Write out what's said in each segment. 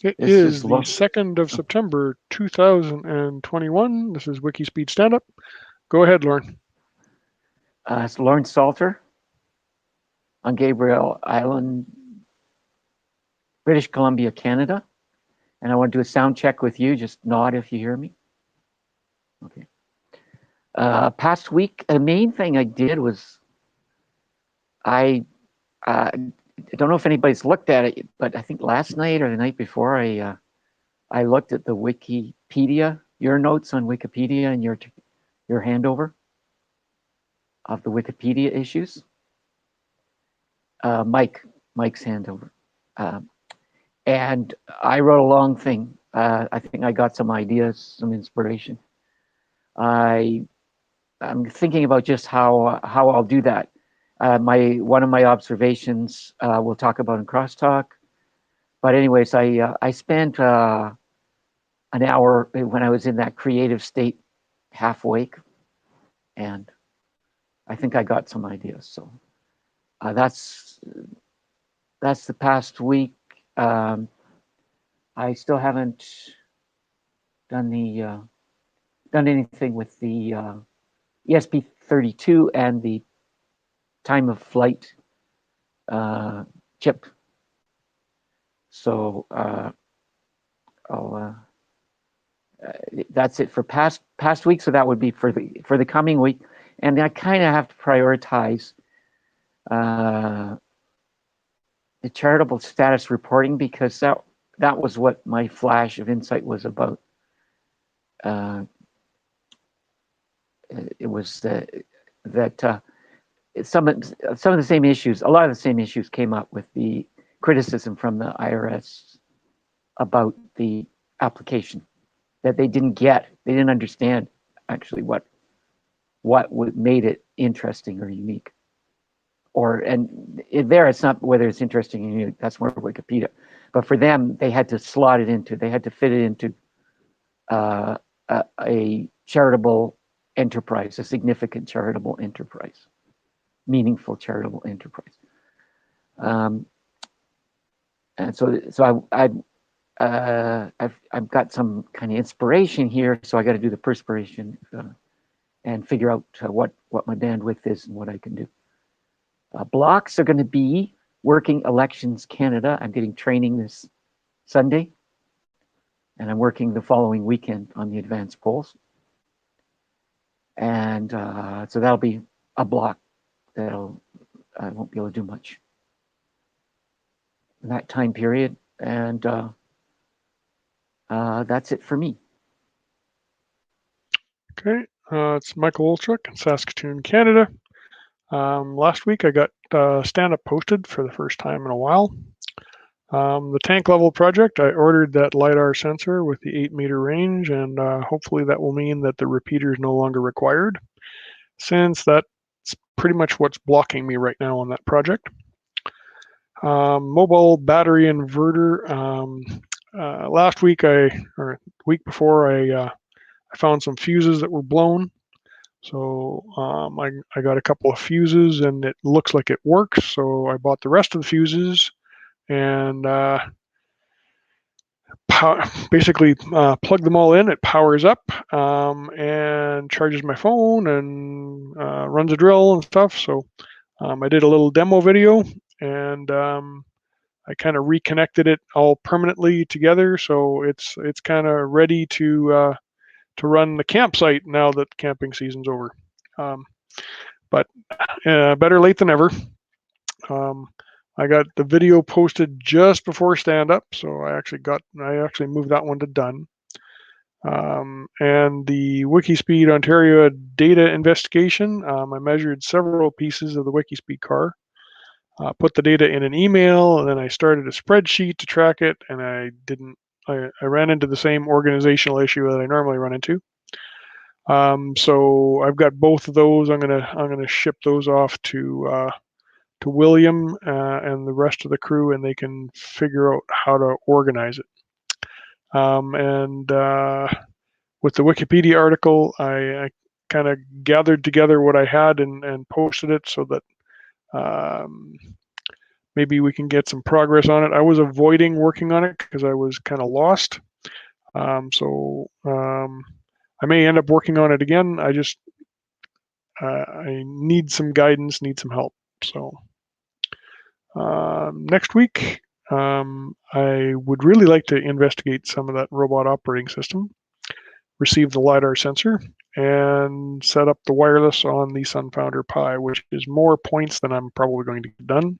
It This is is the 2nd of September, 2021. This is WIKISPEED Standup. Go ahead, Lauren. it's Lawrence Salter on Gabriel Island, British Columbia, Canada. And I want to do a sound check with you. Just nod if you hear me. Okay. Past week, the main thing I did was I don't know if anybody's looked at it, but I think last night or the night before, I looked at the Wikipedia, your notes on Wikipedia and your handover of the Wikipedia issues. Mike's handover. And I wrote a long thing. I think I got some ideas, some inspiration. I'm thinking about just how I'll do that. One of my observations we'll talk about in crosstalk. But anyways, I spent an hour when I was in that creative state, half awake, and I think I got some ideas. So that's the past week. I still haven't done anything with the ESP32 and the time of flight chip. So that's it for past week. So that would be for the coming week, and I kind of have to prioritize the charitable status reporting because that was what my flash of insight was about. It was that some of the same issues, a lot of the same issues came up with the criticism from the IRS about the application, that they didn't understand actually what made it interesting or unique. It's not whether it's interesting or unique, that's more Wikipedia. But for them, they had to fit it into a charitable enterprise, a significant charitable enterprise, meaningful charitable enterprise. And so I've got some kind of inspiration here, so I got to do the perspiration and figure out what my bandwidth is and what I can do. Blocks are going to be Working Elections Canada. I'm getting training this Sunday, and I'm working the following weekend on the advanced polls. And so that'll be a block I won't be able to do much in that time period. And that's it for me. Okay, it's Michael Olchuk in Saskatoon, Canada. Last week I got Standup posted for the first time in a while. The tank level project, I ordered that LiDAR sensor with the 8-meter range, and hopefully that will mean that the repeater is no longer required, since that's pretty much what's blocking me right now on that project. Mobile battery inverter. Last week or week before, I found some fuses that were blown. So I got a couple of fuses, and it looks like it works. So I bought the rest of the fuses and basically plug them all in. It powers up and charges my phone and runs a drill and stuff. So I did a little demo video, and I kind of reconnected it all permanently together. So it's kind of ready to run the campsite now that camping season's over. But better late than never. I got the video posted just before stand up, so I actually moved that one to done. And the WIKISPEED Ontario data investigation, I measured several pieces of the WIKISPEED car, put the data in an email, and then I started a spreadsheet to track it, and I ran into the same organizational issue that I normally run into. So I've got both of those. I'm gonna ship those off to William and the rest of the crew, and they can figure out how to organize it. And with the Wikipedia article, I kind of gathered together what I had and posted it so that maybe we can get some progress on it. I was avoiding working on it because I was kind of lost. So I may end up working on it again. I need some guidance, need some help. So next week, I would really like to investigate some of that robot operating system, receive the LiDAR sensor, and set up the wireless on the Sunfounder Pi, which is more points than I'm probably going to get done.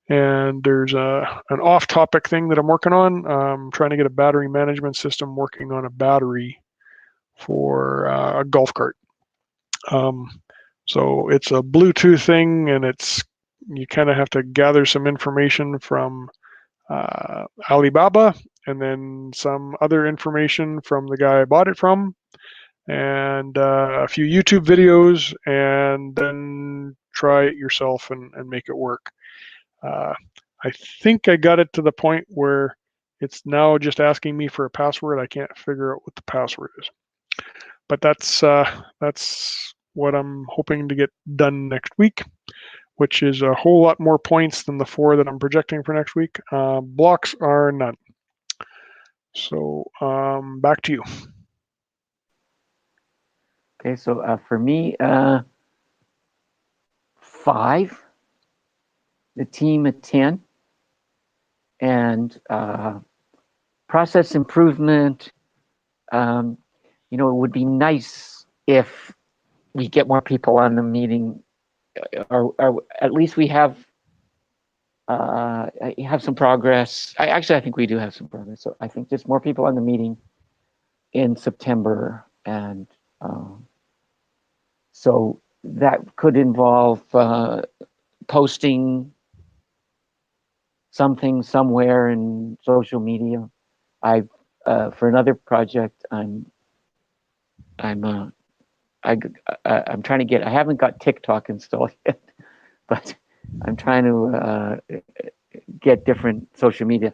And there's an off-topic thing that I'm working on. Trying to get a battery management system working on a battery for a golf cart. So it's a Bluetooth thing, and you kind of have to gather some information from Alibaba, and then some other information from the guy I bought it from, and a few YouTube videos, and then try it yourself and make it work. I think I got it to the point where it's now just asking me for a password. I can't figure out what the password is. But that's what I'm hoping to get done next week, which is a whole lot more points than the 4 that I'm projecting for next week. Blocks are none. So back to you. Okay, so for me, 5, the team at 10, and process improvement. It would be nice if we get more people on the meeting, or at least we have some progress. I think we do have some progress. So I think just more people on the meeting in September, and so that could involve posting something somewhere in social media. For another project, I'm trying to get. I haven't got TikTok installed yet, but I'm trying to get different social media.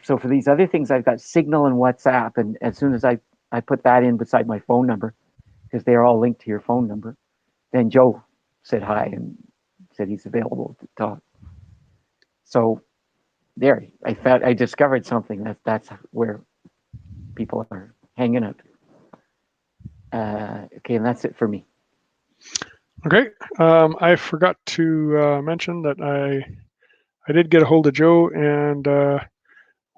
So for these other things, I've got Signal and WhatsApp, and as soon as I put that in beside my phone number, because they're all linked to your phone number, then Joe said hi and said he's available to talk. So there, I discovered something that's where people are hanging out. Okay, and that's it for me. Okay, I forgot to mention that I did get a hold of Joe, and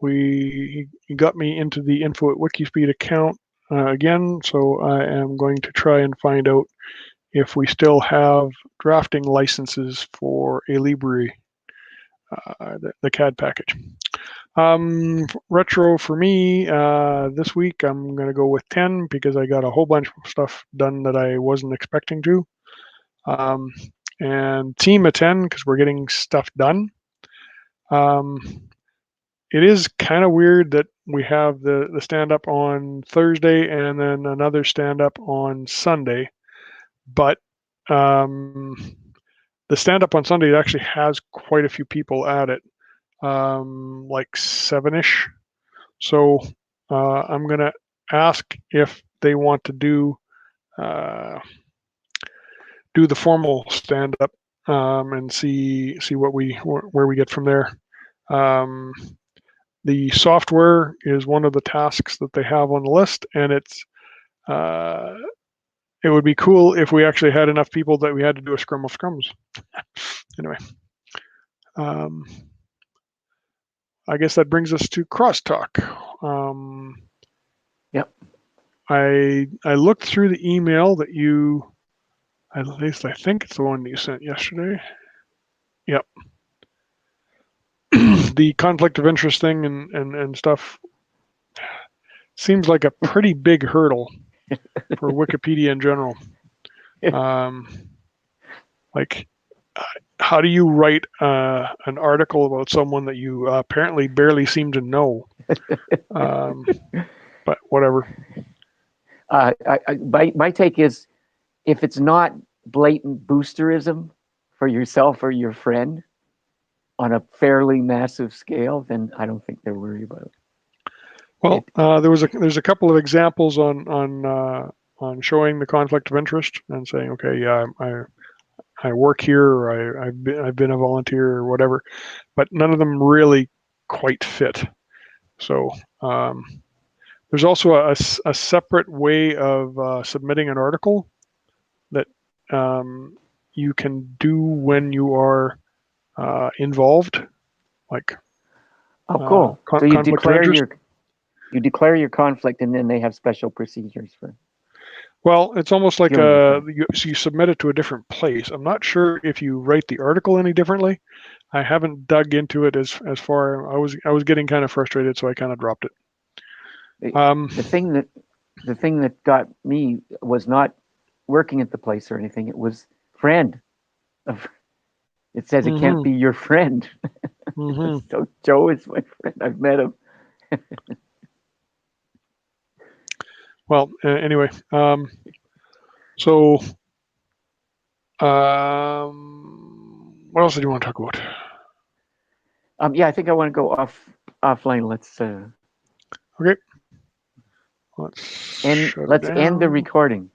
he got me into the info at WIKISPEED account again. So I am going to try and find out if we still have drafting licenses for a Libre, the CAD package. Retro for me this week, I'm going to go with 10 because I got a whole bunch of stuff done that I wasn't expecting to. And team at 10 because we're getting stuff done. It is kind of weird that we have the stand-up on Thursday and then another stand-up on Sunday. But the stand-up on Sunday actually has quite a few people at it, like 7-ish. So I'm going to ask if they want to do the formal stand-up and see where we get from there. The software is one of the tasks that they have on the list, and it would be cool if we actually had enough people that we had to do a scrum of scrums. Anyway, I guess that brings us to crosstalk. Yep. I looked through the email that you, at least I think it's the one that you sent yesterday. Yep. The conflict of interest thing and stuff seems like a pretty big hurdle for Wikipedia in general. Like, how do you write an article about someone that you apparently barely seem to know? But whatever. My take is, if it's not blatant boosterism for yourself or your friend on a fairly massive scale, then I don't think they're worried about it. Well, there's a couple of examples on showing the conflict of interest and saying, okay, yeah, I work here, or I've been a volunteer or whatever, but none of them really quite fit. So there's also a separate way of submitting an article that you can do when you are involved, like Oh, cool. So conflict of interest. you declare your conflict, and then they have special procedures for Well, it's almost like dealing with that. so you submit it to a different place. I'm not sure if you write the article any differently. I haven't dug into it as far. I was getting kind of frustrated, so I kind of dropped it. The thing that got me was not working at the place or anything. It was friend. It says it can't Mm-hmm, be your friend. mm-hmm. So Joe is my friend. I've met him. Well, anyway, so what else did you want to talk about? Yeah, I think I want to go offline. Okay, let's shut it Let's end the down. recording.